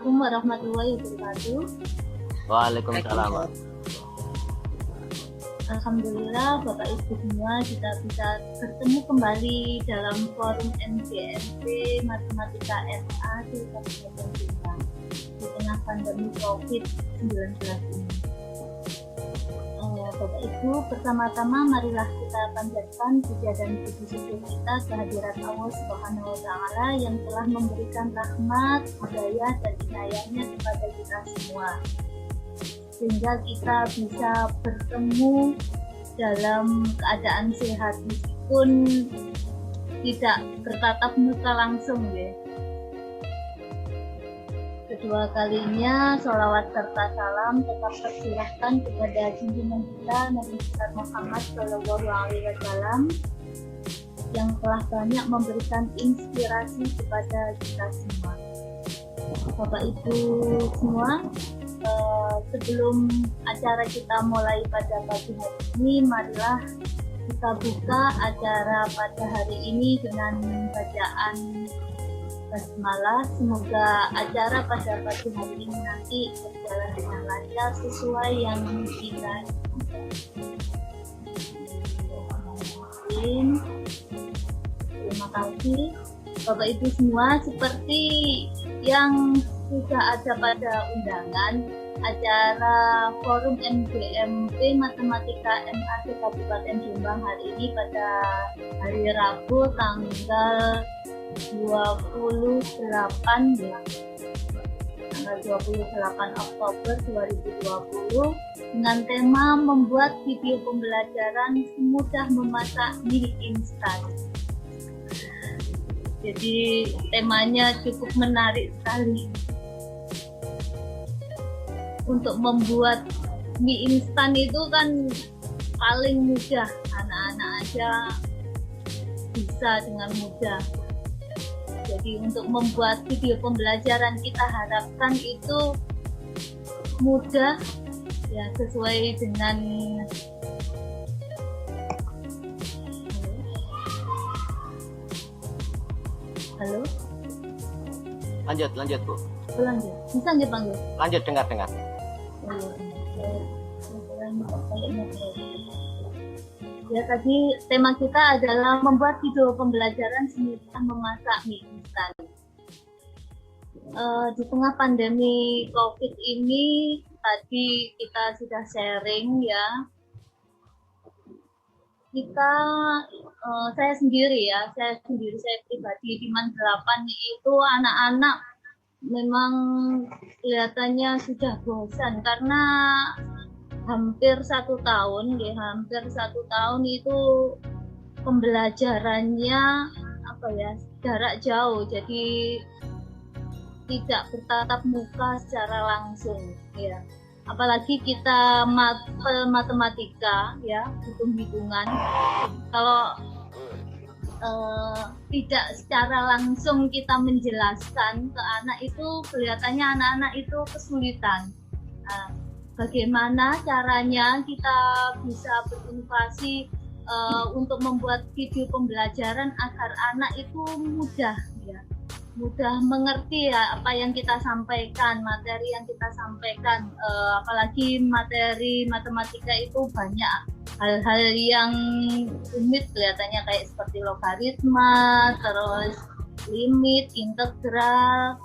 Assalamualaikum warahmatullahi wabarakatuh. Waalaikumsalam. Alhamdulillah Bapak Ibu semua kita bisa bertemu kembali dalam forum NGMP Matematika MA di Kabupaten Jombang di tengah pandemi COVID-19 ini. Bapak Ibu, pertama-tama marilah kita panjatkan puja dan puji syukur kita kehadirat Allah Subhanahu wa Ta'ala yang telah memberikan rahmat, hidayah dan inayahnya kepada kita semua, sehingga kita bisa bertemu dalam keadaan sehat meskipun tidak bertatap muka langsung ya. Kedua kalinya sholawat serta salam tetap tercurahkan kepada junjungan kita Nabi Muhammad SAW yang telah banyak memberikan inspirasi kepada kita semua. Bapak Ibu semua, sebelum acara kita mulai pada pagi hari ini, marilah kita buka acara pada hari ini dengan bacaan basmalah. Semoga acara pada pagi hari ini nanti berjalan dengan lancar sesuai yang kita Terima kasih Bapak Ibu semua. Seperti yang sudah ada pada undangan, acara Forum NGMP Matematika MAC Kabupaten Jombang hari ini pada hari Rabu tanggal 28 Oktober 2020 dengan tema membuat video pembelajaran semudah memasak mie instan. Jadi temanya cukup menarik sekali. Untuk membuat mie instan itu kan paling mudah, anak-anak aja bisa dengan mudah. Jadi untuk membuat video pembelajaran kita harapkan itu mudah ya, sesuai dengan Halo? Lanjut Bu. Lanjut. Bisa nggak panggil? Lanjut, dengar. Ya, tadi tema kita adalah membuat video pembelajaran semudah memasak mie instan. Di tengah pandemi COVID ini, tadi kita sudah sharing ya. Saya pribadi di Mandelapan itu anak-anak memang kelihatannya sudah bosan karena hampir satu tahun itu pembelajarannya jarak jauh, jadi tidak bertatap muka secara langsung ya. Apalagi kita matematika ya, hitung-hitungan, kalau tidak secara langsung kita menjelaskan ke anak itu kelihatannya anak-anak itu kesulitan. Bagaimana caranya kita bisa berinovasi untuk membuat video pembelajaran agar anak itu mudah mengerti ya apa yang kita sampaikan, materi yang kita sampaikan. Apalagi materi matematika itu banyak hal-hal yang rumit kelihatannya, kayak seperti logaritma, terus limit, integral,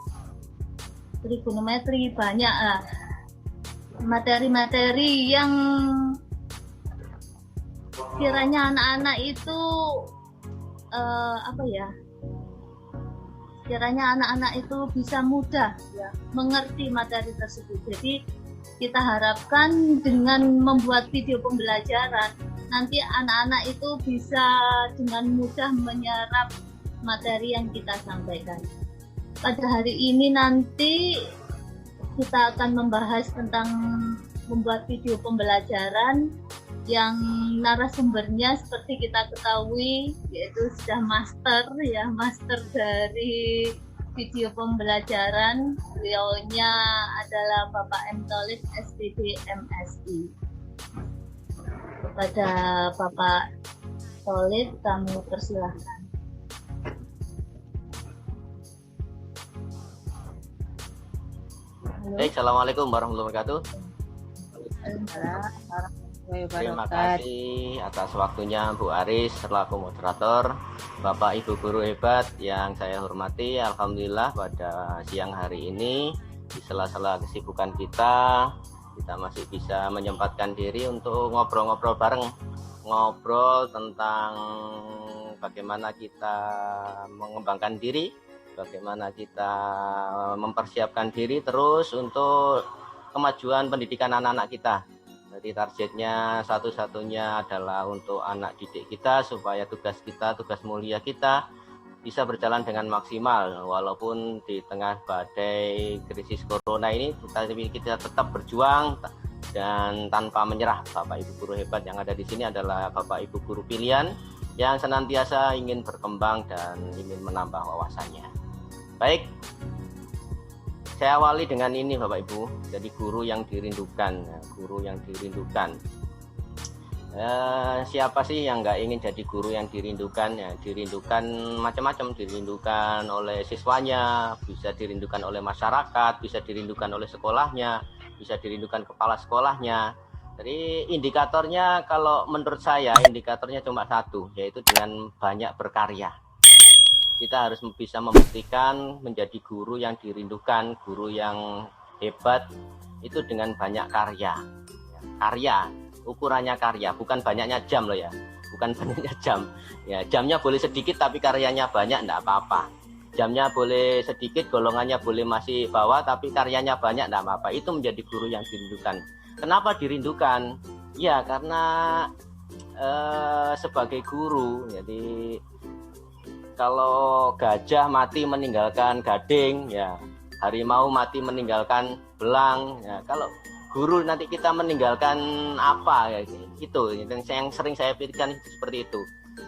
trigonometri, banyak materi-materi yang kiranya anak-anak itu bisa mudah ya mengerti materi tersebut. Jadi kita harapkan dengan membuat video pembelajaran nanti anak-anak itu bisa dengan mudah menyerap materi yang kita sampaikan. Pada hari ini nanti kita akan membahas tentang membuat video pembelajaran yang narasumbernya seperti kita ketahui yaitu sudah master dari video pembelajaran. Beliaunya adalah Bapak M. Tholib, SPB MSI. Kepada Bapak Tholib kami persilahkan. Baik, assalamualaikum warahmatullahi wabarakatuh. Terima kasih atas waktunya Bu Aris selaku moderator, Bapak Ibu guru hebat yang saya hormati. Alhamdulillah pada siang hari ini di sela-sela kesibukan kita masih bisa menyempatkan diri untuk ngobrol-ngobrol bareng, ngobrol tentang bagaimana kita mengembangkan diri, bagaimana kita mempersiapkan diri terus untuk kemajuan pendidikan anak-anak kita. Jadi targetnya satu-satunya adalah untuk anak didik kita supaya tugas kita, tugas mulia kita bisa berjalan dengan maksimal walaupun di tengah badai krisis corona ini kita tetap berjuang dan tanpa menyerah. Bapak Ibu guru hebat yang ada di sini adalah Bapak Ibu guru pilihan yang senantiasa ingin berkembang dan ingin menambah wawasannya. Baik, saya awali dengan ini Bapak Ibu, jadi guru yang dirindukan, guru yang dirindukan. Siapa sih yang nggak ingin jadi guru yang dirindukan? Ya, dirindukan macam-macam, dirindukan oleh siswanya, bisa dirindukan oleh masyarakat, bisa dirindukan oleh sekolahnya, bisa dirindukan kepala sekolahnya. Jadi indikatornya kalau menurut saya indikatornya cuma satu, yaitu dengan banyak berkarya. Kita harus bisa membuktikan menjadi guru yang dirindukan, guru yang hebat itu dengan banyak karya. Karya, ukurannya karya, bukan banyaknya jam loh ya, bukan banyaknya jam. Ya, jamnya boleh sedikit tapi karyanya banyak, enggak apa-apa. Jamnya boleh sedikit, golongannya boleh masih bawah tapi karyanya banyak, enggak apa-apa. Itu menjadi guru yang dirindukan. Kenapa dirindukan? Ya karena sebagai guru, jadi kalau gajah mati meninggalkan gading, ya harimau mati meninggalkan belang. Ya, kalau guru nanti kita meninggalkan apa? Ya, itu yang sering saya pikirkan seperti itu.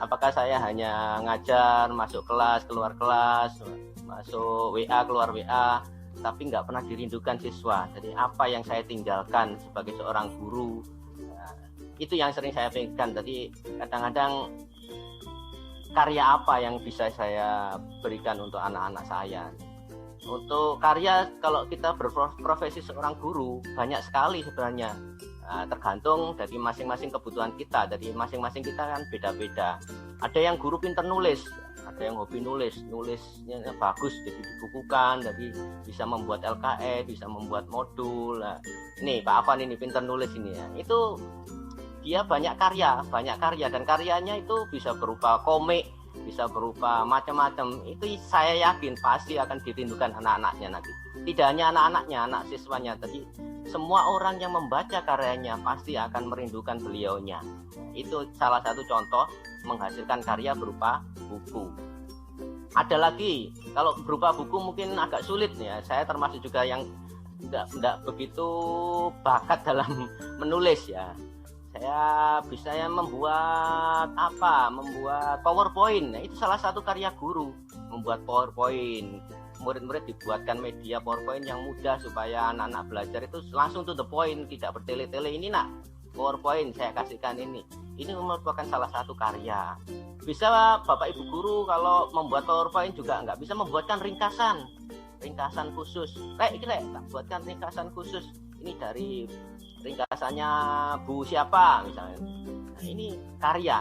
Apakah saya hanya ngajar, masuk kelas, keluar kelas, masuk WA, keluar WA, tapi nggak pernah dirindukan siswa. Jadi apa yang saya tinggalkan sebagai seorang guru? Ya, itu yang sering saya pikirkan. Jadi kadang-kadang karya apa yang bisa saya berikan untuk anak-anak saya. Untuk karya kalau kita berprofesi seorang guru banyak sekali sebenarnya. Tergantung dari masing-masing kebutuhan kita. Dari masing-masing kita kan beda-beda. Ada yang guru pintar nulis, ada yang hobi nulisnya bagus jadi dibukukan, jadi bisa membuat LKE, bisa membuat modul. Ini Pak Afan ini pintar nulis ini ya. Itu dia banyak karya dan karyanya itu bisa berupa komik, bisa berupa macam-macam. Itu saya yakin pasti akan dirindukan anak-anaknya nanti. Tidak hanya anak-anaknya, anak siswanya, tapi semua orang yang membaca karyanya pasti akan merindukan beliaunya. Itu salah satu contoh menghasilkan karya berupa buku. Ada lagi, kalau berupa buku mungkin agak sulit ya. Saya termasuk juga yang tidak begitu bakat dalam menulis ya. Saya bisa membuat membuat PowerPoint. Nah, itu salah satu karya guru, membuat PowerPoint. Murid-murid dibuatkan media PowerPoint yang mudah supaya anak-anak belajar itu langsung to the point, tidak bertele-tele. Ini nak PowerPoint saya kasihkan ini merupakan salah satu karya. Bisa Bapak Ibu guru kalau membuat PowerPoint juga nggak bisa membuatkan ringkasan khusus. Tak buatkan ringkasan khusus. Ini dari ringkasannya Bu siapa misalnya. Nah, ini karya.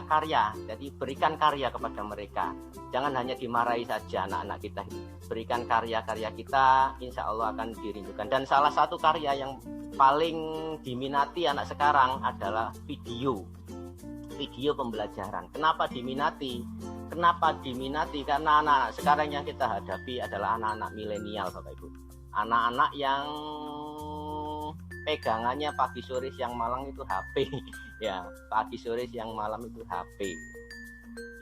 Jadi berikan karya kepada mereka. Jangan hanya dimarahi saja anak-anak kita. Berikan karya-karya kita, insya Allah akan dirindukan. Dan salah satu karya yang paling diminati anak sekarang adalah video pembelajaran. Kenapa diminati? Karena anak-anak sekarang yang kita hadapi adalah anak-anak milenial, Bapak Ibu. Anak-anak yang pegangannya pagi sore siang malam itu HP. Ya, pagi sore siang malam itu HP.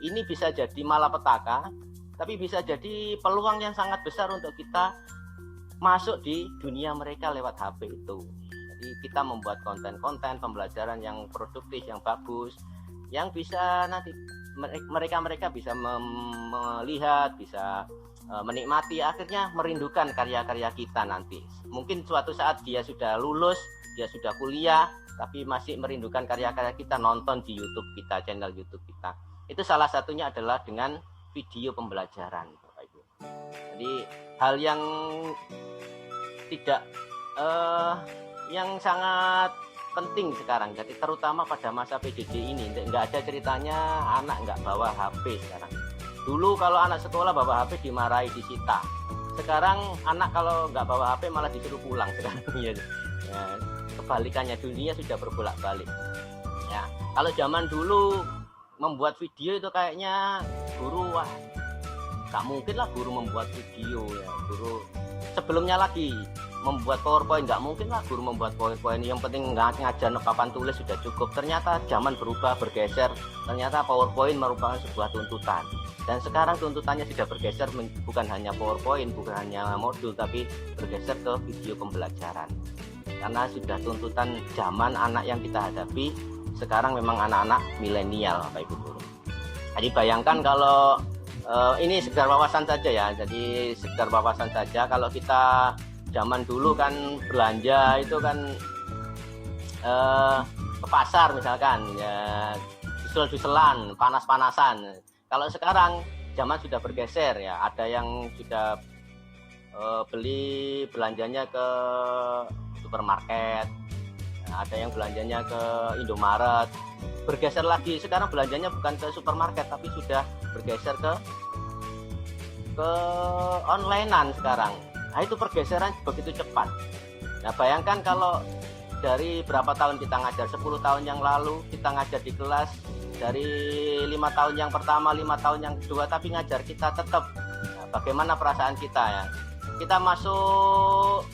Ini bisa jadi malapetaka, tapi bisa jadi peluang yang sangat besar untuk kita masuk di dunia mereka lewat HP itu. Jadi kita membuat konten-konten pembelajaran yang produktif, yang bagus, yang bisa nanti mereka bisa melihat, bisa menikmati, akhirnya merindukan karya-karya kita nanti. Mungkin suatu saat dia sudah lulus, dia sudah kuliah, tapi masih merindukan karya-karya kita, nonton di YouTube kita, channel YouTube kita. Itu salah satunya adalah dengan video pembelajaran, Bapak Ibu. Jadi hal yang tidak yang sangat penting sekarang, jadi terutama pada masa PJJ ini, nggak ada ceritanya anak nggak bawa HP sekarang. Dulu kalau anak sekolah bawa HP dimarahi, disita. Sekarang anak kalau nggak bawa HP malah disuruh pulang sekarang. Ya, kebalikannya, dunia sudah berbolak-balik. Ya, kalau zaman dulu membuat video itu kayaknya guru, wah nggak mungkin lah guru membuat video ya. Guru sebelumnya lagi membuat PowerPoint, nggak mungkin lah guru membuat PowerPoint, yang penting ngajar papan tulis sudah cukup. Ternyata zaman berubah, bergeser, ternyata PowerPoint merupakan sebuah tuntutan. Dan sekarang tuntutannya sudah bergeser, bukan hanya PowerPoint, bukan hanya modul, tapi bergeser ke video pembelajaran. Karena sudah tuntutan zaman anak yang kita hadapi sekarang memang anak-anak milenial, Bapak Ibu Guru. Jadi bayangkan kalau ini sekedar wawasan saja ya, jadi sekedar wawasan saja. Kalau kita zaman dulu kan belanja itu kan ke pasar misalkan ya, jusel-juselan, panas-panasan. Kalau sekarang zaman sudah bergeser ya, ada yang sudah beli belanjanya ke supermarket, ada yang belanjanya ke Indomaret. Bergeser lagi, sekarang belanjanya bukan ke supermarket tapi sudah bergeser ke onlinean sekarang. Nah, itu pergeseran begitu cepat. Nah, bayangkan kalau dari berapa tahun kita ngajar, 10 tahun yang lalu kita ngajar di kelas, dari 5 tahun yang pertama, 5 tahun yang kedua, tapi ngajar kita tetap. Nah, bagaimana perasaan kita ya? Kita masuk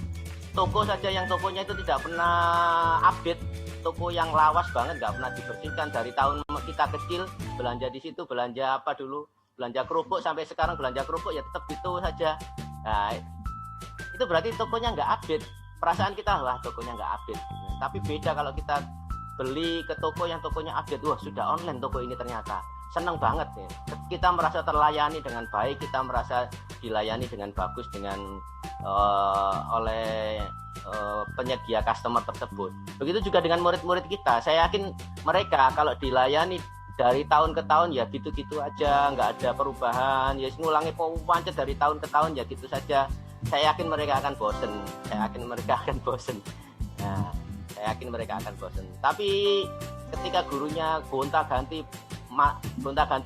toko saja yang tokonya itu tidak pernah update, toko yang lawas banget, nggak pernah dibersihkan. Dari tahun kita kecil belanja di situ, belanja apa dulu, belanja kerupuk, sampai sekarang belanja kerupuk ya tetap gitu saja. Nah, itu berarti tokonya nggak update. Perasaan kita, wah tokonya nggak update. Nah, tapi beda kalau kita beli ke toko yang tokonya update, wah sudah online toko ini ternyata. Senang banget ya. Kita merasa terlayani dengan baik, kita merasa dilayani dengan bagus dengan oleh penyedia customer tersebut. Begitu juga dengan murid-murid kita. Saya yakin mereka kalau dilayani dari tahun ke tahun ya gitu-gitu aja, nggak ada perubahan, ya ngulangi pancet dari tahun ke tahun ya gitu saja. Saya yakin mereka akan bosen. Nah, saya yakin mereka akan bosen. Tapi ketika gurunya gonta-ganti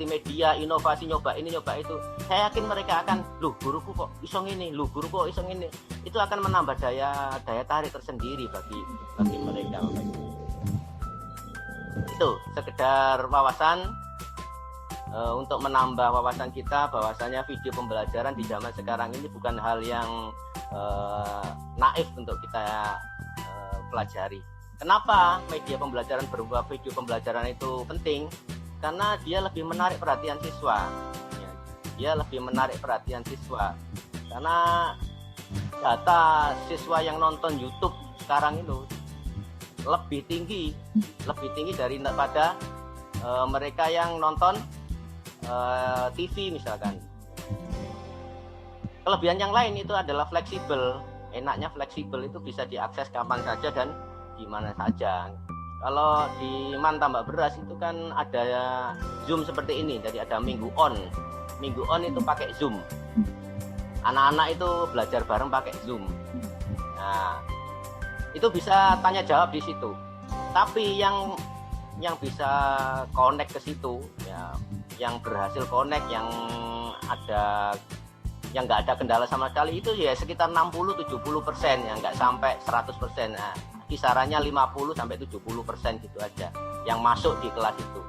media, inovasi, nyoba ini, nyoba itu, saya yakin mereka akan, guruku kok iso ngene, guruku kok iso ngene. Itu akan menambah daya tarik tersendiri bagi mereka. Itu sekedar wawasan untuk menambah wawasan kita, bahwasanya video pembelajaran di zaman sekarang ini bukan hal yang naif untuk kita pelajari. Kenapa media pembelajaran berupa video pembelajaran itu penting? Karena dia lebih menarik perhatian siswa. Karena data siswa yang nonton YouTube sekarang itu lebih tinggi daripada mereka yang nonton TV misalkan. Kelebihan yang lain itu adalah fleksibel. Enaknya fleksibel itu bisa diakses kapan saja dan di mana saja. Kalau di Man Tambak Beras itu kan ada Zoom seperti ini, jadi ada minggu on itu pakai Zoom. Anak-anak itu belajar bareng pakai Zoom. Nah, itu bisa tanya jawab di situ. Tapi yang bisa connect ke situ ya, yang berhasil connect, yang nggak ada kendala sama sekali itu ya sekitar 60-70%, yang nggak sampai 100%. Nah, kisarannya 50-70% gitu aja yang masuk di kelas itu.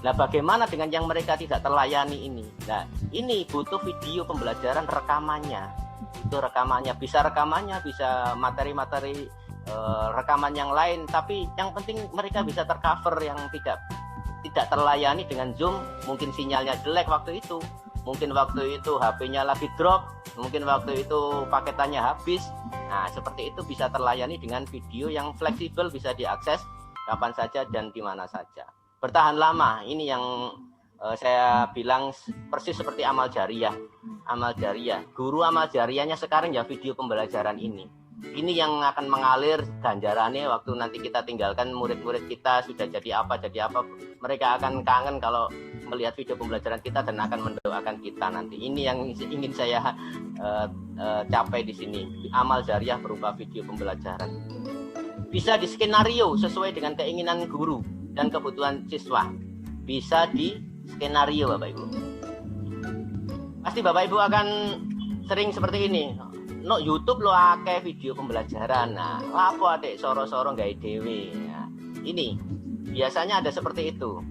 Nah, bagaimana dengan yang mereka tidak terlayani ini? Nah, ini butuh video pembelajaran rekamannya. Itu rekamannya, bisa materi-materi rekaman yang lain, tapi yang penting mereka bisa tercover, yang tidak terlayani dengan Zoom. Mungkin sinyalnya jelek waktu itu, mungkin waktu itu HP-nya lagi drop, mungkin waktu itu paketannya habis. Nah, seperti itu bisa terlayani dengan video yang fleksibel, bisa diakses kapan saja dan di mana saja. Bertahan lama, ini yang saya bilang persis seperti amal jariah. Guru amal jariahnya sekarang ya video pembelajaran ini. Ini yang akan mengalir ganjarannya waktu nanti kita tinggalkan murid-murid kita sudah jadi apa. Mereka akan kangen kalau melihat video pembelajaran kita dan akan mendoakan kita nanti. Ini yang ingin saya capai di sini. Amal jariah berupa video pembelajaran. Bisa di skenario sesuai dengan keinginan guru dan kebutuhan siswa. Bisa di skenario Bapak Ibu. Pasti Bapak Ibu akan sering seperti ini. No YouTube lo akeh video pembelajaran. Nah, lapo adek soro-soro gawe dhewe. Nah, ini biasanya ada seperti itu.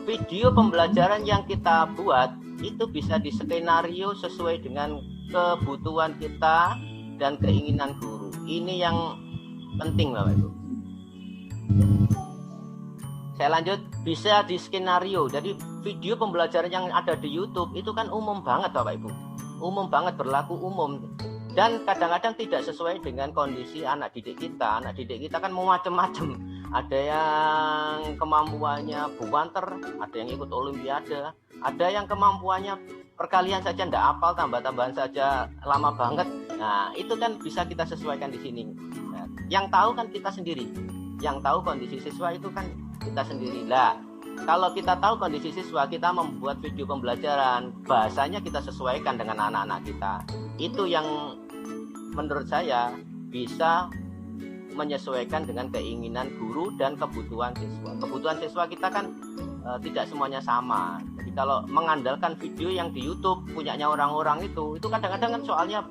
Video pembelajaran yang kita buat itu bisa diskenario sesuai dengan kebutuhan kita dan keinginan guru. Ini yang penting Bapak Ibu. Saya lanjut, bisa diskenario. Jadi video pembelajaran yang ada di YouTube itu kan umum banget Bapak Ibu. Umum banget, berlaku umum, dan kadang-kadang tidak sesuai dengan kondisi anak didik kita. Anak didik kita kan mau macam-macam. Ada yang kemampuannya buanter, ada yang ikut olimpiade, ada yang kemampuannya perkalian saja ndak hafal, tambah-tambahan saja lama banget. Nah, itu kan bisa kita sesuaikan di sini. Nah, yang tahu kan kita sendiri. Yang tahu kondisi siswa itu kan kita sendiri. Lah, kalau kita tahu kondisi siswa, kita membuat video pembelajaran, bahasanya kita sesuaikan dengan anak-anak kita. Itu yang menurut saya bisa menyesuaikan dengan keinginan guru dan kebutuhan siswa. Kebutuhan siswa kita kan tidak semuanya sama. Jadi kalau mengandalkan video yang di YouTube punyanya orang-orang itu kadang-kadang kan soalnya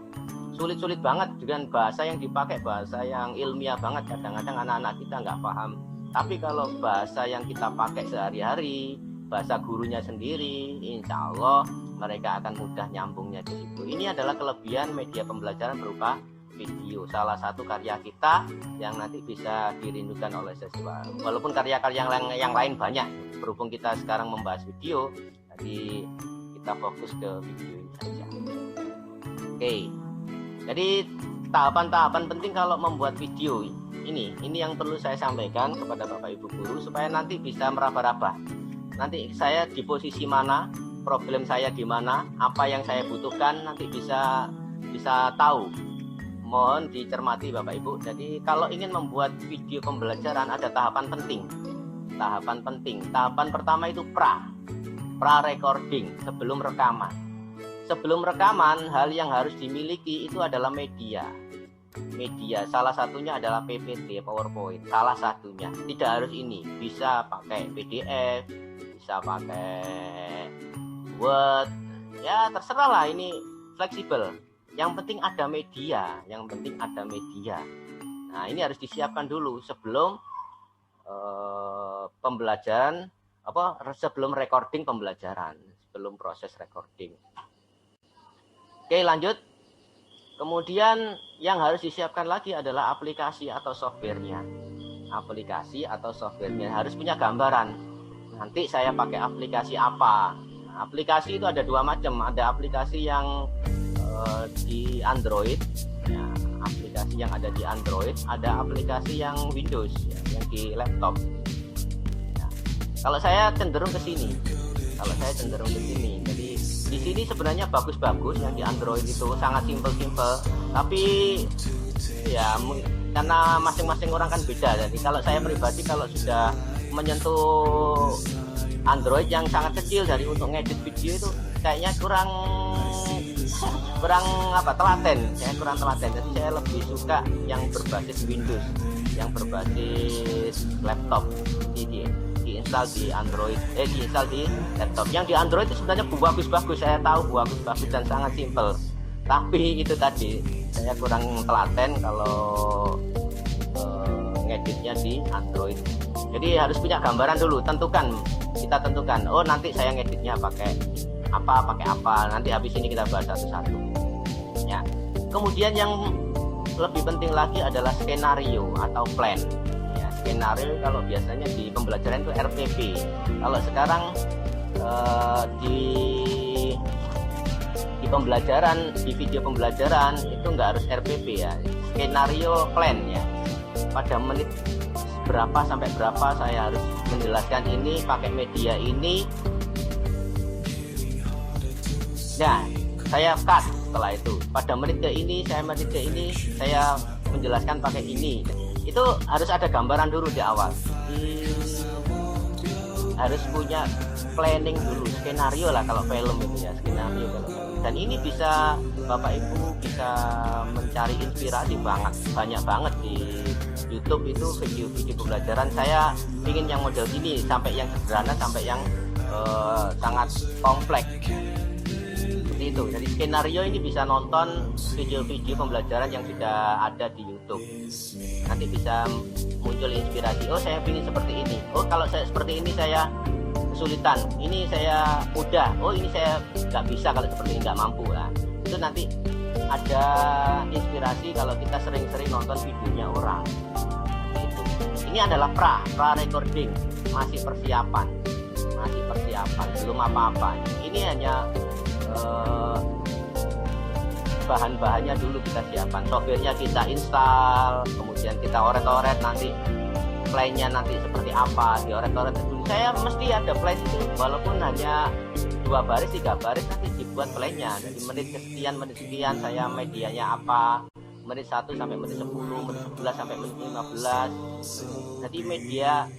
sulit-sulit banget dengan bahasa yang dipakai, bahasa yang ilmiah banget. Kadang-kadang anak-anak kita nggak paham. Tapi kalau bahasa yang kita pakai sehari-hari, bahasa gurunya sendiri, insya Allah mereka akan mudah nyambungnya di situ. Ini adalah kelebihan media pembelajaran berupa video. Salah satu karya kita yang nanti bisa dirindukan oleh siswa. Walaupun karya-karya yang lain banyak, berhubung kita sekarang membahas video, jadi kita fokus ke video ini saja. Oke, jadi tahapan-tahapan penting kalau membuat video. Ini yang perlu saya sampaikan kepada Bapak Ibu guru supaya nanti bisa meraba-raba. Nanti saya di posisi mana, problem saya di mana, apa yang saya butuhkan, nanti bisa tahu. Mohon dicermati Bapak Ibu. Jadi kalau ingin membuat video pembelajaran ada tahapan penting. Tahapan pertama itu pra recording, sebelum rekaman. Sebelum rekaman, hal yang harus dimiliki itu adalah media. Salah satunya adalah PPT, PowerPoint. Salah satunya, tidak harus ini. Bisa pakai PDF, bisa pakai Word. Ya terserah lah, ini fleksibel. Yang penting ada media. Nah, ini harus disiapkan dulu sebelum pembelajaran, sebelum recording pembelajaran, sebelum proses recording. Oke, lanjut. Kemudian yang harus disiapkan lagi adalah aplikasi atau softwarenya. Harus punya gambaran. Nanti saya pakai aplikasi apa? Nah, aplikasi itu ada dua macam. Ada aplikasi yang di Android, ya, aplikasi yang ada di Android. Ada aplikasi yang Windows, ya, yang di laptop. Ya. Kalau saya cenderung ke sini. Jadi di sini sebenarnya bagus-bagus yang di Android itu sangat simple, tapi ya karena masing-masing orang kan beda. Jadi kalau saya pribadi kalau sudah menyentuh Android yang sangat kecil dari untuk ngedit video itu kayaknya kurang telaten. Saya kurang telaten. Jadi saya lebih suka yang berbasis Windows, yang berbasis laptop. Diinstal di Android, diinstal di laptop. Yang di Android itu sebenarnya bagus-bagus, saya tahu bagus-bagus dan sangat simple. Tapi itu tadi saya kurang telaten kalau ngeditnya di Android. Jadi harus punya gambaran dulu, kita tentukan. Oh, nanti saya ngeditnya pakai apa. Nanti habis ini kita bahas satu-satu. Ya. Kemudian yang lebih penting lagi adalah skenario atau plan. Skenario kalau biasanya di pembelajaran itu RPP. Kalau sekarang di pembelajaran, di video pembelajaran itu nggak harus RPP ya. Skenario plan ya. Pada menit berapa sampai berapa saya harus menjelaskan ini pakai media ini. Nah, saya cut. Setelah itu pada menit ke ini saya menjelaskan pakai ini. Itu harus ada gambaran dulu di awal. Harus punya planning dulu, skenario lah kalau film itu ya, skenario kalau film. Dan ini bisa Bapak Ibu bisa mencari inspirasi banyak banget di YouTube itu video-video pembelajaran. Saya ingin yang model gini, sampai yang sederhana sampai yang sangat kompleks seperti itu. Jadi skenario ini bisa nonton video-video pembelajaran yang sudah ada di YouTube. Nanti bisa muncul inspirasi. Oh, saya ingin seperti ini. Oh, kalau saya seperti ini saya kesulitan. Ini saya mudah. Oh, ini saya nggak bisa kalau seperti ini, nggak mampu. Nah, itu nanti ada inspirasi kalau kita sering-sering nonton videonya orang. Gitu. Ini adalah pra recording, masih persiapan, belum apa-apa. Ini hanya bahan-bahannya dulu kita siapkan, softwarenya kita install, kemudian kita oret-oret nanti plan-nya nanti seperti apa, dioret-oret dulu. Saya mesti ada plan itu, walaupun hanya 2 baris 3 baris nanti dibuat plan-nya. Dari menit sekian saya medianya apa, menit 1 sampai menit 10, menit 11 sampai menit 15. Jadi media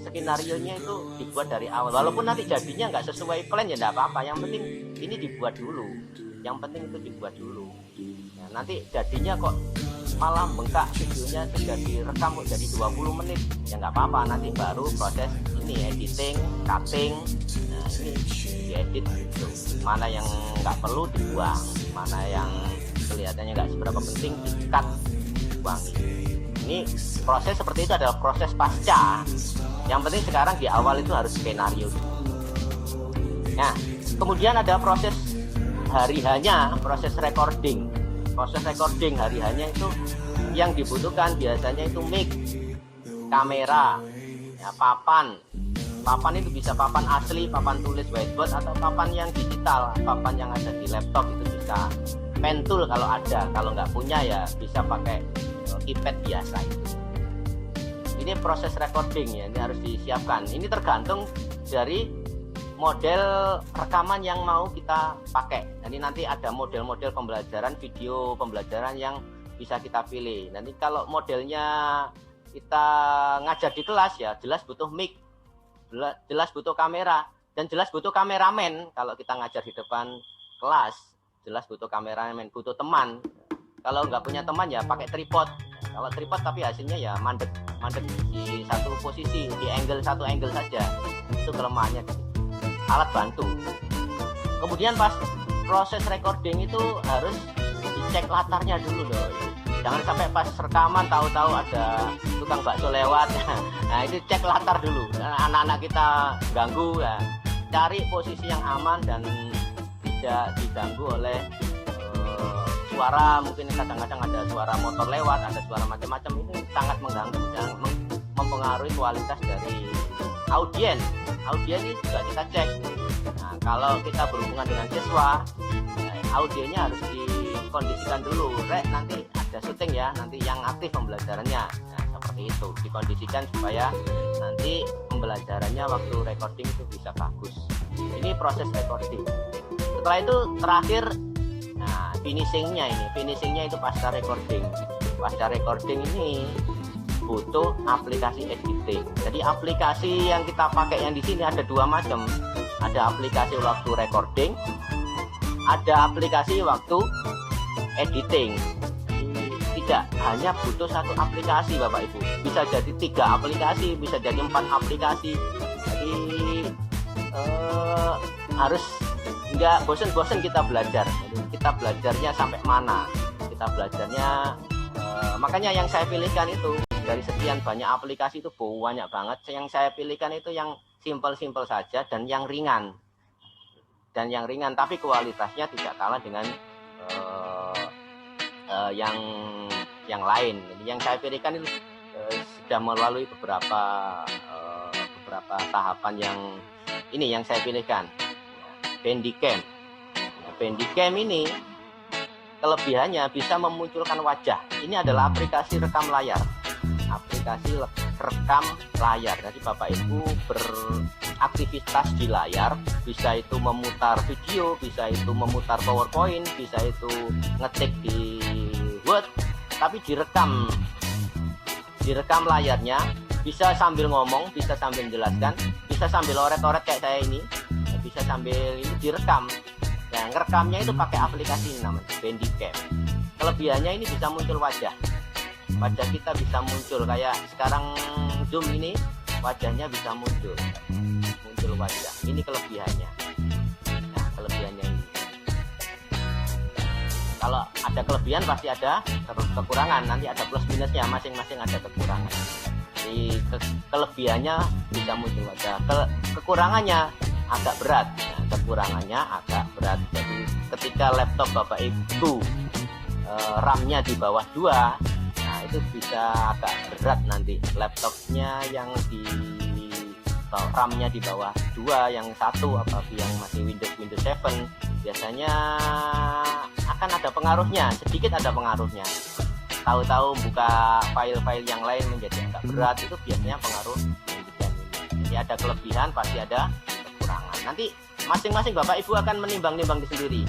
skenario-nya itu dibuat dari awal, walaupun nanti jadinya nggak sesuai plan ya nggak apa-apa, yang penting ini dibuat dulu, yang penting itu dibuat dulu. Nah, nanti jadinya kok malah bengkak, videonya sudah direkam jadi 20 menit ya nggak apa-apa, nanti baru proses ini editing, cutting. Nah, ini diedit gitu. Mana yang nggak perlu dibuang, mana yang kelihatannya nggak seberapa penting di-cut, dibuang. Ini proses seperti itu adalah proses pasca. Yang penting sekarang di awal itu harus skenario. Nah, kemudian ada proses hari-hanya, proses recording. Proses recording hari-hanya itu yang dibutuhkan biasanya itu mic, kamera, ya, papan. Papan itu bisa papan asli, papan tulis whiteboard, atau papan yang digital, papan yang ada di laptop itu bisa. Pen tool kalau ada, kalau nggak punya ya bisa pakai keypad biasa itu. Ini proses recording ya, ini harus disiapkan. Ini tergantung dari model rekaman yang mau kita pakai. Jadi nanti ada model-model pembelajaran, video pembelajaran yang bisa kita pilih. Nanti kalau modelnya kita ngajar di kelas ya jelas butuh mic, jelas butuh kamera, dan jelas butuh kameramen. Kalau kita ngajar di depan kelas jelas butuh kameramen, butuh teman. Kalau nggak punya teman ya pakai tripod. Kalau tripod tapi hasilnya ya mandek di satu posisi, di satu angle saja. Itu kelemahannya. Alat bantu. Kemudian pas proses recording itu harus dicek latarnya dulu loh. Jangan sampai pas rekaman tahu-tahu ada tukang bakso lewat. Nah, itu cek latar dulu. Anak-anak kita ganggu ya. Cari posisi yang aman dan tidak diganggu oleh suara. Mungkin kadang-kadang ada suara motor lewat, ada suara macam-macam. Itu sangat mengganggu dan mempengaruhi kualitas dari audien. Audien ini juga kita cek. Nah, kalau kita berhubungan dengan siswa, audiennya harus dikondisikan dulu. Nanti ada syuting ya, nanti yang aktif pembelajarannya. Nah, seperti itu dikondisikan supaya nanti pembelajarannya waktu recording itu bisa bagus. Ini proses recording. Setelah itu terakhir, nah finishingnya itu pasca recording. Pasca recording ini butuh aplikasi editing. Jadi aplikasi yang kita pakai yang di sini ada 2 macam. Ada aplikasi waktu recording, ada aplikasi waktu editing. Tidak hanya butuh 1 aplikasi Bapak Ibu, bisa jadi 3 aplikasi, bisa jadi 4 aplikasi. Jadi harus nggak bosen-bosen kita belajar. Jadi kita belajarnya sampai mana, kita belajarnya makanya yang saya pilihkan itu dari sekian banyak aplikasi itu banyak banget. Yang saya pilihkan itu yang simpel-simpel saja dan yang ringan. Tapi kualitasnya tidak kalah dengan yang lain. Jadi yang saya pilihkan itu sudah melalui beberapa tahapan yang saya pilihkan. Bandicam. Bandicam ini kelebihannya bisa memunculkan wajah. Ini adalah aplikasi rekam layar. Jadi Bapak Ibu aktivitas di layar, bisa itu memutar video, bisa itu memutar PowerPoint, bisa itu ngetik di Word, tapi direkam layarnya, bisa sambil ngomong, bisa sambil menjelaskan, bisa sambil oret-oret kayak saya ini, bisa sambil ini direkam. Nah, ngerekamnya itu pakai aplikasi ini namanya Bandicam. Kelebihannya ini bisa muncul wajah kita bisa muncul kayak sekarang Zoom ini, wajahnya bisa muncul wajah. Ini kelebihannya. Nah, kelebihannya ini. Kalau ada kelebihan pasti ada kekurangan. Nanti ada plus minusnya, masing-masing ada kekurangan. Jadi kelebihannya bisa muncul wajah. Kekurangannya agak berat. Jadi ketika laptop Bapak Ibu RAM-nya di bawah 2, nah itu bisa agak berat nanti. Laptopnya yang di RAM-nya di bawah 2, yang satu apalagi yang masih Windows 7, biasanya akan ada pengaruhnya, sedikit ada pengaruhnya. Tahu-tahu buka file-file yang lain menjadi agak berat, itu biasanya pengaruh demikian ini. Jadi ada kelebihan, pasti ada kekurangan. Nanti masing-masing Bapak Ibu akan menimbang-nimbang sendiri.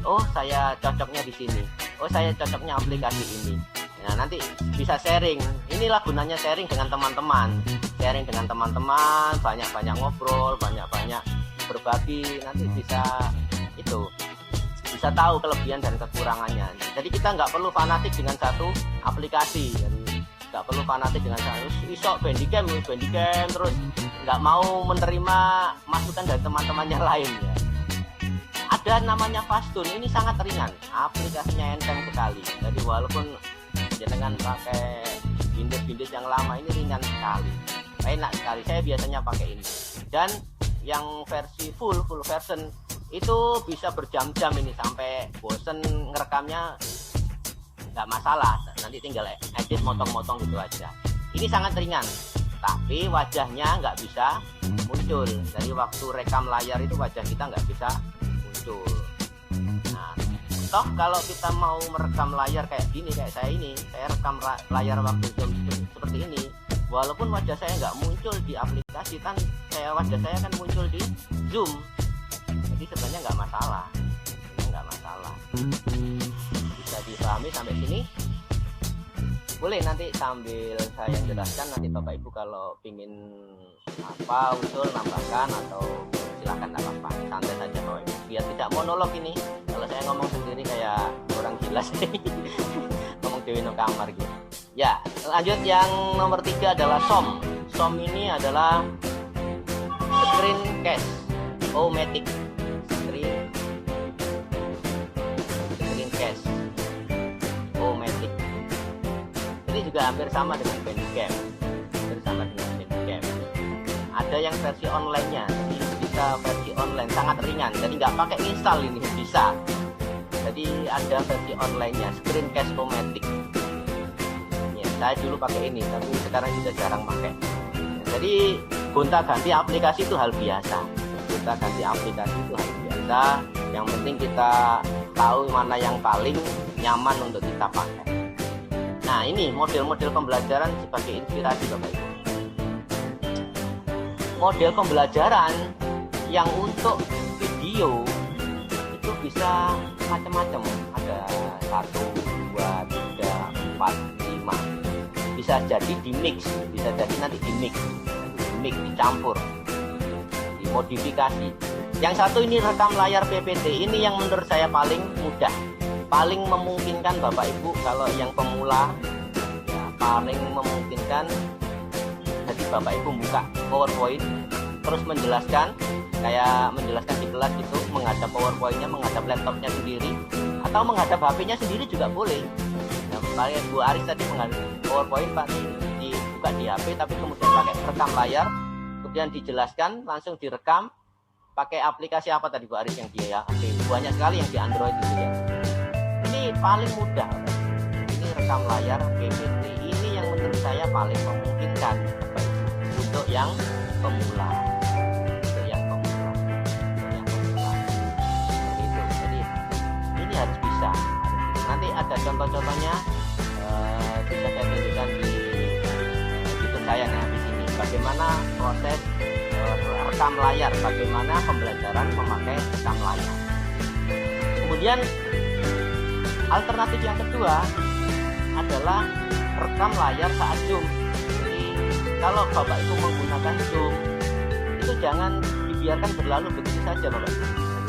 Oh, saya cocoknya di sini. Oh, saya cocoknya aplikasi ini. Nah, nanti bisa sharing. Inilah gunanya sharing dengan teman-teman. Banyak-banyak ngobrol, banyak-banyak berbagi. Nanti bisa tahu kelebihan dan kekurangannya. Jadi kita nggak perlu fanatik dengan satu aplikasi. Jadi nggak perlu fanatik dengan satu. Isok Bandicam terus nggak mau menerima masukan dari teman-teman yang lain. Ya. Ada namanya Fastun. Ini sangat ringan. Aplikasinya enteng sekali. Jadi walaupun dengan pakai Windows yang lama, ini ringan sekali, enak sekali. Saya biasanya pakai ini. Dan yang versi full version itu bisa berjam-jam ini, sampai bosen ngerekamnya nggak masalah. Nanti tinggal edit, motong-motong gitu aja. Ini sangat ringan, tapi wajahnya nggak bisa muncul. Dari waktu rekam layar itu wajah kita nggak bisa muncul. Nah, toh kalau kita mau merekam layar kayak gini, kayak saya ini, saya rekam layar waktu Zoom seperti ini, walaupun wajah saya nggak muncul di aplikasi, kan wajah saya kan muncul di Zoom. Jadi sebenarnya nggak masalah. Bisa dipahami sampai sini? Boleh nanti sambil saya jelaskan, nanti Bapak Ibu kalau pingin usul nambahkan atau silakan nambah, santai saja Bapak Ibu. Biar tidak monolog ini. Kalau saya ngomong sendiri kayak orang gila sih. Ngomong dewi no kamar gitu. Ya, lanjut yang nomor 3 adalah SOM. SOM ini adalah Screencast-O-Matic. Screencast-O-Matic. Ini juga hampir sama dengan Bandicam. Ada yang versi online-nya, jadi bisa versi online, sangat ringan. Jadi nggak pakai install ini, bisa. Jadi ada versi online-nya, Screencast-O-Matic. Saya dulu pakai ini, tapi sekarang sudah jarang pakai. Jadi gonta-ganti aplikasi itu hal biasa. Yang penting kita tahu mana yang paling nyaman untuk kita pakai. Nah, ini model-model pembelajaran sebagai inspirasi Bapak Ibu. Model pembelajaran yang untuk video itu bisa macam-macam. Ada 1, 2, 3, 4, 5. Bisa jadi dimix, bisa jadi nanti dimix, dicampur, dimodifikasi. Yang satu ini rekam layar PPT, ini yang menurut saya paling mudah, paling memungkinkan Bapak Ibu kalau yang pemula, ya, paling memungkinkan. Jadi Bapak Ibu buka PowerPoint, terus menjelaskan, kayak menjelaskan di kelas itu, menghadap PowerPoint-nya, menghadap laptopnya sendiri, atau menghadap HP-nya sendiri juga boleh. Nah, Bu Aris tadi menghadap PowerPoint dibuka di HP, tapi kemudian pakai rekam layar, kemudian dijelaskan, langsung direkam, pakai aplikasi apa tadi Bu Aris yang dia banyak sekali yang di Android itu ya. Ini paling mudah. Ini rekam layar PPT, ini yang menurut saya paling memungkinkan untuk yang pemula. Seperti itu. Jadi ini harus bisa. Nanti ada contoh-contohnya, bisa saya tunjukkan di YouTube saya nih di sini. Bagaimana proses rekam layar, bagaimana pembelajaran memakai rekam layar. Kemudian alternatif yang kedua adalah rekam layar saat Zoom. Jadi kalau Bapak Ibu menggunakan Zoom, itu jangan dibiarkan berlalu begitu saja Bapak Ibu.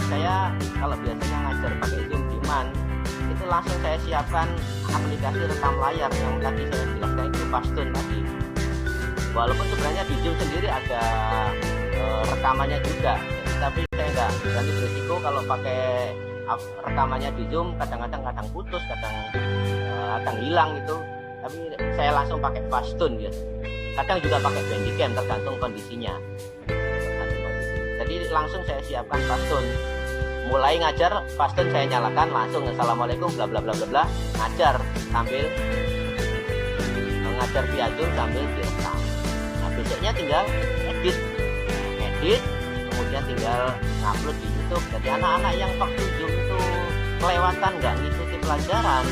Saya kalau biasanya ngajar pakai Zoom Diman, itu langsung saya siapkan aplikasi rekam layar yang tadi saya jelaskan itu Pastun tadi. Walaupun sebenarnya di Zoom sendiri ada rekamannya juga, tapi saya nggak berani berisiko kalau pakai rekamannya di Zoom, kadang-kadang putus, kadang hilang itu. Tapi saya langsung pakai Pastun ya. Kadang juga pakai Bandicam, tergantung kondisinya. Jadi langsung saya siapkan Pastun. Mulai ngajar, Pastun saya nyalakan, langsung assalamualaikum bla bla bla bla bla, ngajar sambil mengajar via Zoom sambil direkam. Nah, besoknya tinggal edit, kemudian tinggal ngupload di YouTube. Jadi anak-anak yang waktu Zoom itu kelewatan nggak ngikuti pelajaran,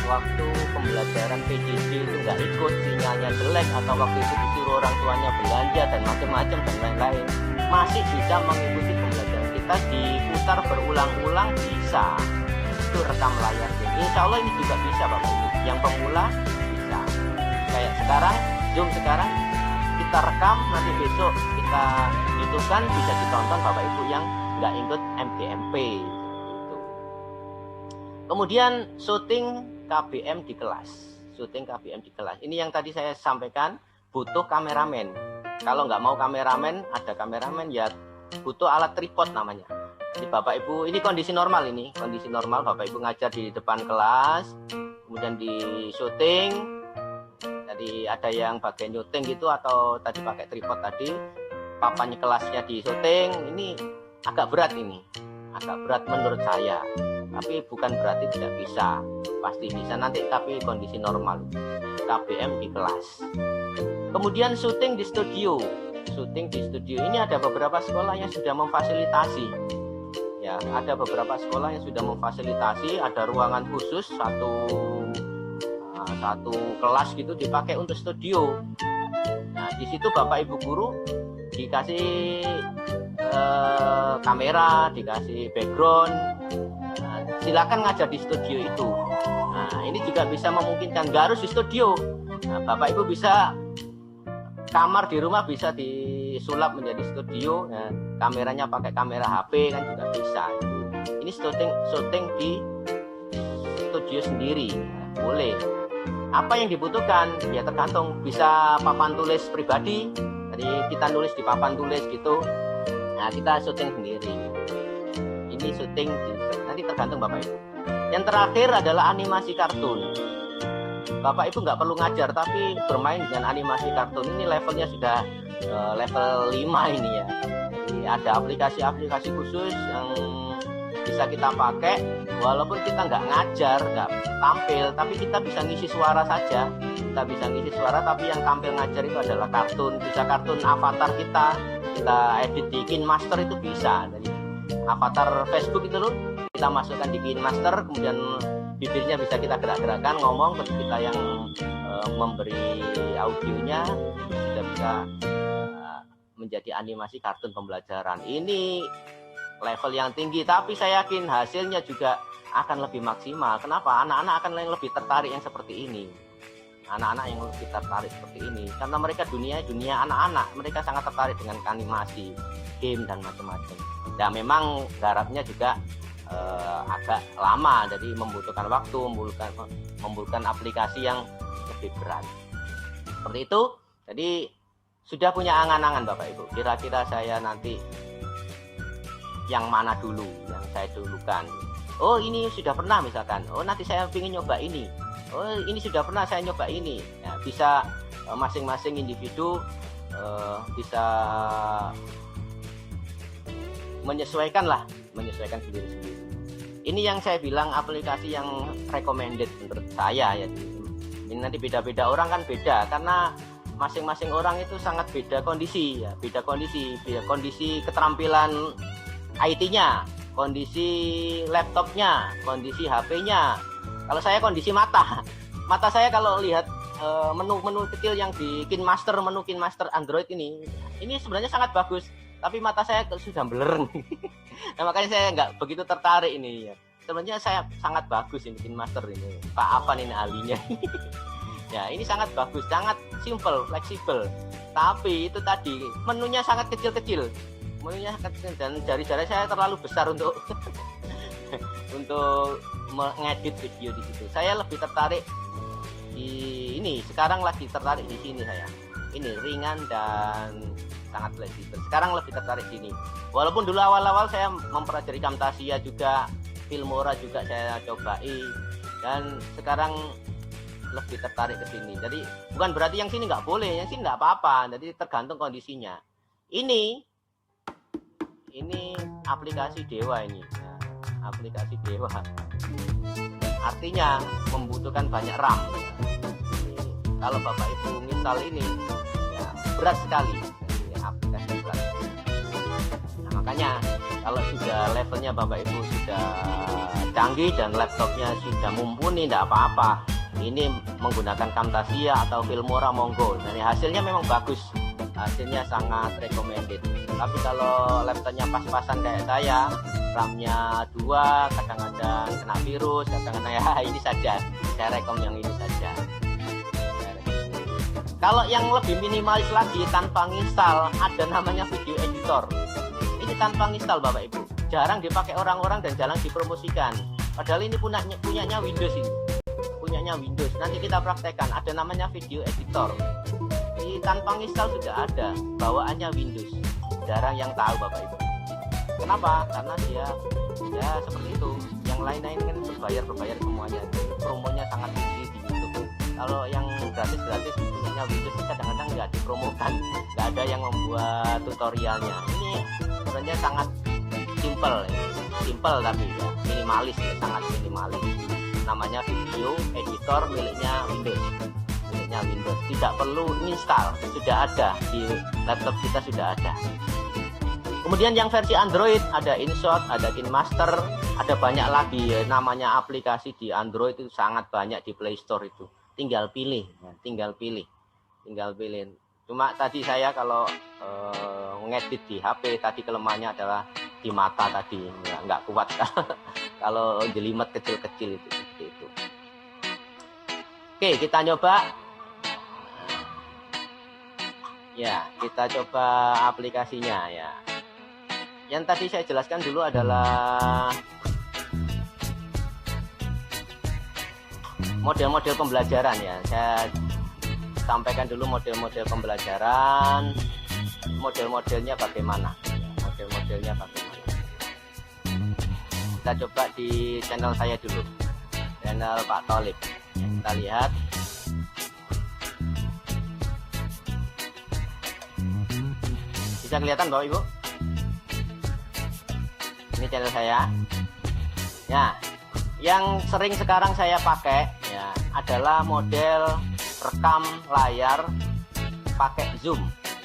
waktu pembelajaran PJJ itu nggak ikut, sinyalnya jelek, atau waktu itu disuruh orang tuanya belanja dan macam-macam dan lain-lain, masih bisa mengikuti pembelajaran kita, diputar berulang-ulang bisa. Itu rekam layar. Insya Allah ini juga bisa Bapak Ibu. Yang pemula bisa. Kayak sekarang, Zoom sekarang kita rekam, nanti besok kita hidupkan, bisa ditonton Bapak Ibu yang nggak ikut MGMP. Gitu. Kemudian syuting KBM di kelas. Ini yang tadi saya sampaikan, butuh kameramen. Kalau nggak mau kameramen, ada kameramen ya butuh alat tripod namanya. Jadi Bapak Ibu, ini kondisi normal Bapak Ibu ngajar di depan kelas, kemudian di syuting. Tadi ada yang bagian syuting gitu, atau tadi pakai tripod tadi, papannya kelasnya di syuting. Ini agak berat menurut saya. Tapi bukan berarti tidak bisa, pasti bisa nanti, tapi kondisi normal. KBM di kelas. Kemudian syuting di studio ini ada beberapa sekolah yang sudah memfasilitasi. Ya, ada beberapa sekolah yang sudah memfasilitasi, ada ruangan khusus satu kelas gitu dipakai untuk studio. Nah, di situ Bapak Ibu guru dikasih kamera, dikasih background. Nah, silakan ngajar di studio itu. Nah, ini juga bisa memungkinkan, nggak harus di studio. Nah, Bapak Ibu bisa kamar di rumah bisa disulap menjadi studio. Nah, kameranya pakai kamera HP kan juga bisa. Ini syuting di studio sendiri, boleh. Apa yang dibutuhkan? Ya tergantung, bisa papan tulis pribadi. Jadi kita nulis di papan tulis gitu. Nah, kita syuting sendiri. Ini syuting nanti tergantung Bapak Ibu. Yang terakhir adalah animasi kartun. Bapak Ibu nggak perlu ngajar, tapi bermain dengan animasi kartun. Ini levelnya sudah level 5 ini ya. Jadi ada aplikasi-aplikasi khusus yang bisa kita pakai, walaupun kita nggak ngajar, nggak tampil, tapi kita bisa ngisi suara saja. Kita bisa ngisi suara, tapi yang tampil ngajar itu adalah kartun. Bisa kartun avatar kita edit di KineMaster itu bisa. Jadi avatar Facebook itu loh, kita masukkan di KineMaster, kemudian bibirnya bisa kita gerak-gerakkan, ngomong, terus kita yang memberi audionya sudah bisa menjadi animasi kartun pembelajaran. Ini level yang tinggi, tapi saya yakin hasilnya juga akan lebih maksimal. Kenapa? Anak-anak akan lebih tertarik yang seperti ini. Anak-anak yang lebih tertarik seperti ini karena mereka dunia anak-anak, mereka sangat tertarik dengan animasi, game dan macam-macam. Dan memang garapnya juga agak lama, jadi membutuhkan waktu, membutuhkan aplikasi yang lebih berat. Seperti itu. Jadi sudah punya angan-angan Bapak Ibu, kira-kira saya nanti yang mana dulu yang saya dulukan. Oh, ini sudah pernah misalkan. Oh, nanti saya ingin nyoba ini. Oh, ini sudah pernah saya nyoba ini. Nah, bisa masing-masing individu bisa menyesuaikan sendiri-sendiri. Ini yang saya bilang aplikasi yang recommended menurut saya ya. Ini nanti beda-beda orang kan beda, karena masing-masing orang itu sangat beda kondisi ya, beda kondisi keterampilan IT-nya, kondisi laptopnya, kondisi HP-nya. Kalau saya kondisi mata saya kalau lihat menu-menu kecil yang di KineMaster, menu KineMaster Android ini sebenarnya sangat bagus, tapi mata saya sudah blur. Nah, makanya saya nggak begitu tertarik ini ya. Sebenarnya saya sangat bagus ini KineMaster ini. Pak apa ini ahlinya? Ya, ini sangat bagus, sangat simple, fleksibel. Tapi itu tadi menunya sangat kecil-kecil. Menunya kecil dan jari-jari saya terlalu besar untuk untuk mengedit video di situ. Saya lebih tertarik di ini. Sekarang lagi tertarik di sini saya. Ini ringan dan sangat fleksibel. Sekarang lebih tertarik di sini. Walaupun dulu awal-awal saya mempelajari Camtasia juga, Filmora juga saya cobai, dan sekarang lebih tertarik ke sini. Jadi bukan berarti yang sini nggak boleh, yang sini nggak apa-apa. Jadi tergantung kondisinya. Ini aplikasi Dewa ini, ya, aplikasi Dewa. Artinya membutuhkan banyak RAM. Kalau Bapak Ibu install ini, ya, berat sekali. Ya, aplikasi berat. Nah, makanya kalau sudah levelnya Bapak Ibu sudah canggih dan laptopnya sudah mumpuni, tidak apa-apa. Ini menggunakan Camtasia atau Filmora, monggo. Dan hasilnya memang bagus, hasilnya sangat recommended. Tapi kalau laptopnya pas-pasan kayak saya, RAM-nya 2, kadang-kadang kena virus, kadang-kadang ya ini saja, saya rekom yang ini saja. Kalau yang lebih minimalis lagi, tanpa nginstal, ada namanya video editor. Ini tanpa nginstal Bapak Ibu, jarang dipakai orang-orang dan jarang dipromosikan. Padahal ini punyanya Windows ini. Punyanya Windows. Nanti kita praktekkan, ada namanya video editor. Di tanpa install sudah ada, bawaannya Windows. Jarang yang tahu Bapak Ibu. Kenapa? Karena dia ya seperti itu. Yang lain-lain kan berbayar semuanya. Promonya sangat tinggi di YouTube. Kalau yang gratis punyanya Windows kadang-kadang nggak dipromokan, nggak ada yang membuat tutorialnya. Ini sebenarnya sangat simple tapi ya, minimalis ya, sangat minimalis. Namanya video editor miliknya Windows. Tidak perlu install, sudah ada di laptop kita, sudah ada. Kemudian yang versi Android ada InShot, ada KineMaster, ada banyak lagi ya, namanya aplikasi di Android itu sangat banyak di Play Store itu. Tinggal pilih. Cuma tadi saya kalau ngedit di HP tadi kelemahannya adalah di mata tadi, ya, nggak kuat kalau jelimet kecil-kecil itu seperti itu. Oke, kita nyoba. Ya, kita coba aplikasinya ya. Yang tadi saya jelaskan dulu adalah model-model pembelajaran ya. Saya sampaikan dulu model-model pembelajaran, model-modelnya bagaimana. Kita coba di channel saya dulu, channel Pak Tholib. Kita lihat. Bisa kelihatan Bapak Ibu? Ini channel saya. Ya, yang sering sekarang saya pakai ya adalah model rekam layar pakai zoom.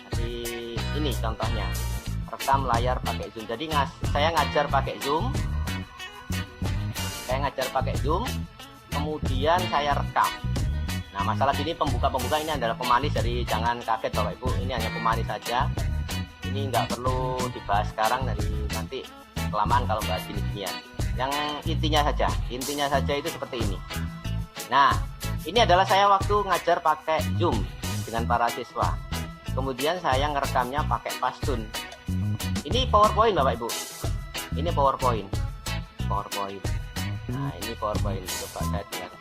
Jadi ini contohnya, rekam layar pakai zoom. Jadi saya ngajar pakai zoom. Kemudian saya rekam. Nah, masalah sini pembuka ini adalah pemanis, jadi jangan kaget Bapak Ibu. Ini hanya pemanis saja. Ini nggak perlu dibahas sekarang, nanti kelamaan kalau bahas gini-ginian. Yang intinya saja itu seperti ini. Nah, ini adalah saya waktu ngajar pakai Zoom dengan para siswa. Kemudian saya ngerekamnya pakai Pastun. Ini PowerPoint Bapak Ibu. Ini PowerPoint. Nah, ini PowerPoint. Coba saya lihat.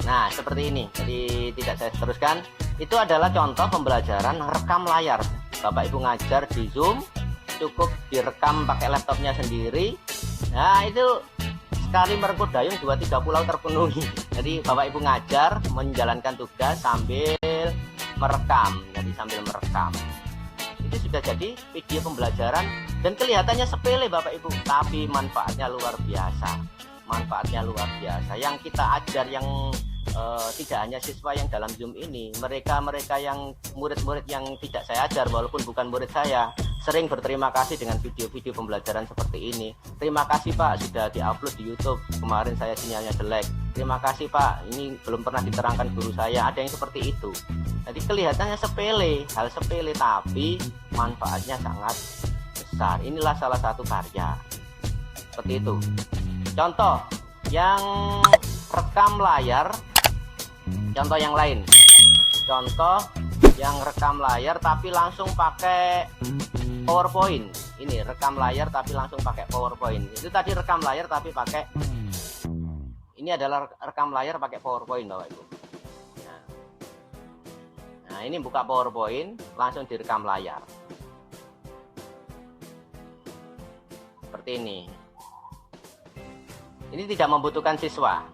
Nah, seperti ini. Jadi tidak saya teruskan. Itu adalah contoh pembelajaran rekam layar. Bapak Ibu ngajar di Zoom, cukup direkam pakai laptopnya sendiri. Nah, itu sekali merengkuh dayung 2-3 pulau terpenuhi. Jadi Bapak Ibu ngajar, menjalankan tugas sambil merekam. Itu sudah jadi video pembelajaran dan kelihatannya sepele Bapak Ibu, tapi manfaatnya luar biasa. Yang kita ajar, yang tidak hanya siswa yang dalam Zoom ini, mereka yang murid-murid yang tidak saya ajar walaupun bukan murid saya, sering berterima kasih dengan video-video pembelajaran seperti ini. Terima kasih Pak, sudah diupload di YouTube, kemarin saya sinyalnya jelek. Terima kasih Pak, ini belum pernah diterangkan guru saya. Ada yang seperti itu. Jadi kelihatannya sepele, hal sepele, tapi manfaatnya sangat besar. Inilah salah satu karya seperti itu. Contoh yang rekam layar, contoh yang lain, contoh yang rekam layar tapi langsung pakai PowerPoint. Ini rekam layar tapi langsung pakai PowerPoint. Itu tadi rekam layar tapi pakai, ini adalah rekam layar pakai PowerPoint Bapak Ibu. Nah ini buka PowerPoint langsung direkam layar seperti ini. Ini tidak membutuhkan siswa.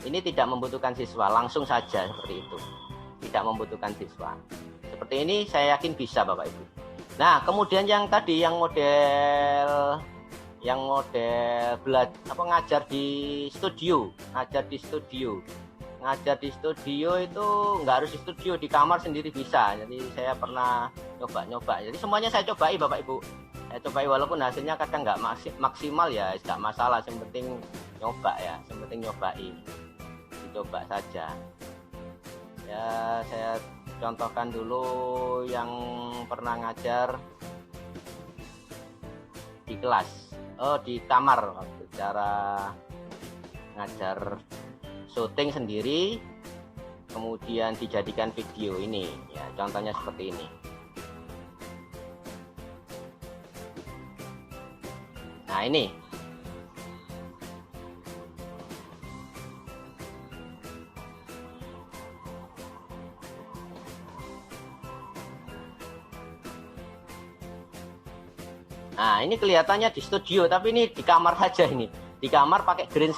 Ini tidak membutuhkan siswa, langsung saja seperti itu. Tidak membutuhkan siswa. Seperti ini saya yakin bisa Bapak Ibu. Nah, kemudian yang tadi yang model ngajar di studio, ngajar di studio itu nggak harus di studio, di kamar sendiri bisa. Jadi saya pernah nyoba. Jadi semuanya saya cobai Bapak Ibu. Saya cobai walaupun hasilnya kadang nggak maksimal ya, nggak masalah. Yang penting nyoba ya, yang penting nyobain, dicoba saja. Ya saya contohkan dulu yang pernah ngajar di kelas, di kamar, cara ngajar syuting sendiri, kemudian dijadikan video ini. Ya contohnya seperti ini. Nah ini kelihatannya di studio, tapi ini di kamar saja. Ini di kamar pakai green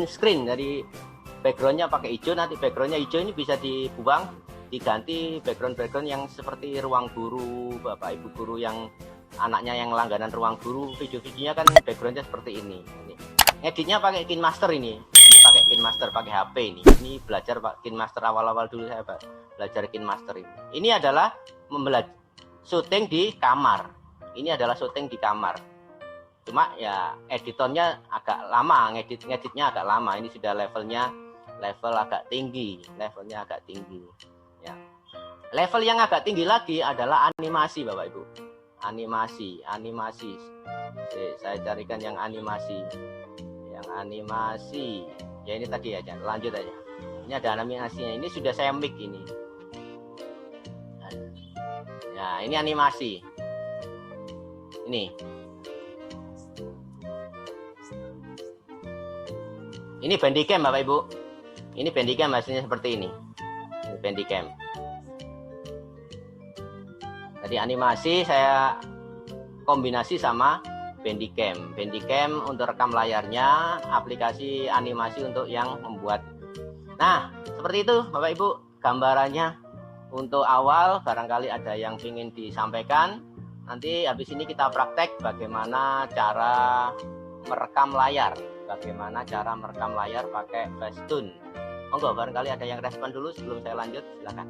screen. Dari backgroundnya pakai hijau, nanti backgroundnya hijau ini bisa dibuang, diganti background yang seperti ruang guru, Bapak Ibu guru yang anaknya yang langganan ruang guru, video-videonya kan backgroundnya seperti ini. Editnya pakai KineMaster ini pakai KineMaster, pakai HP ini. Ini belajar Pak KineMaster awal-awal dulu saya belajar KineMaster ini. Ini adalah syuting di kamar. Ini adalah syuting di kamar. Cuma ya editornya agak lama, ngeditnya agak lama. Ini sudah level agak tinggi, levelnya agak tinggi. Ya. Level yang agak tinggi lagi adalah animasi Bapak Ibu. Animasi. Saya carikan yang animasi. Ya ini tadi aja, lanjut aja. Ini ada animasinya. Ini sudah saya mix ini. Nah, ini animasi. Ini Bandicam Bapak Ibu. Ini Bandicam hasilnya seperti ini. Ini Bandicam. Jadi animasi saya kombinasi sama Bandicam. Bandicam untuk rekam layarnya, aplikasi animasi untuk yang membuat. Nah, seperti itu Bapak Ibu gambarannya. Untuk awal barangkali ada yang ingin disampaikan. Nanti habis ini kita praktek bagaimana cara merekam layar. Bagaimana cara merekam layar pakai Facetune. Monggo barangkali ada yang respon dulu sebelum saya lanjut, silakan.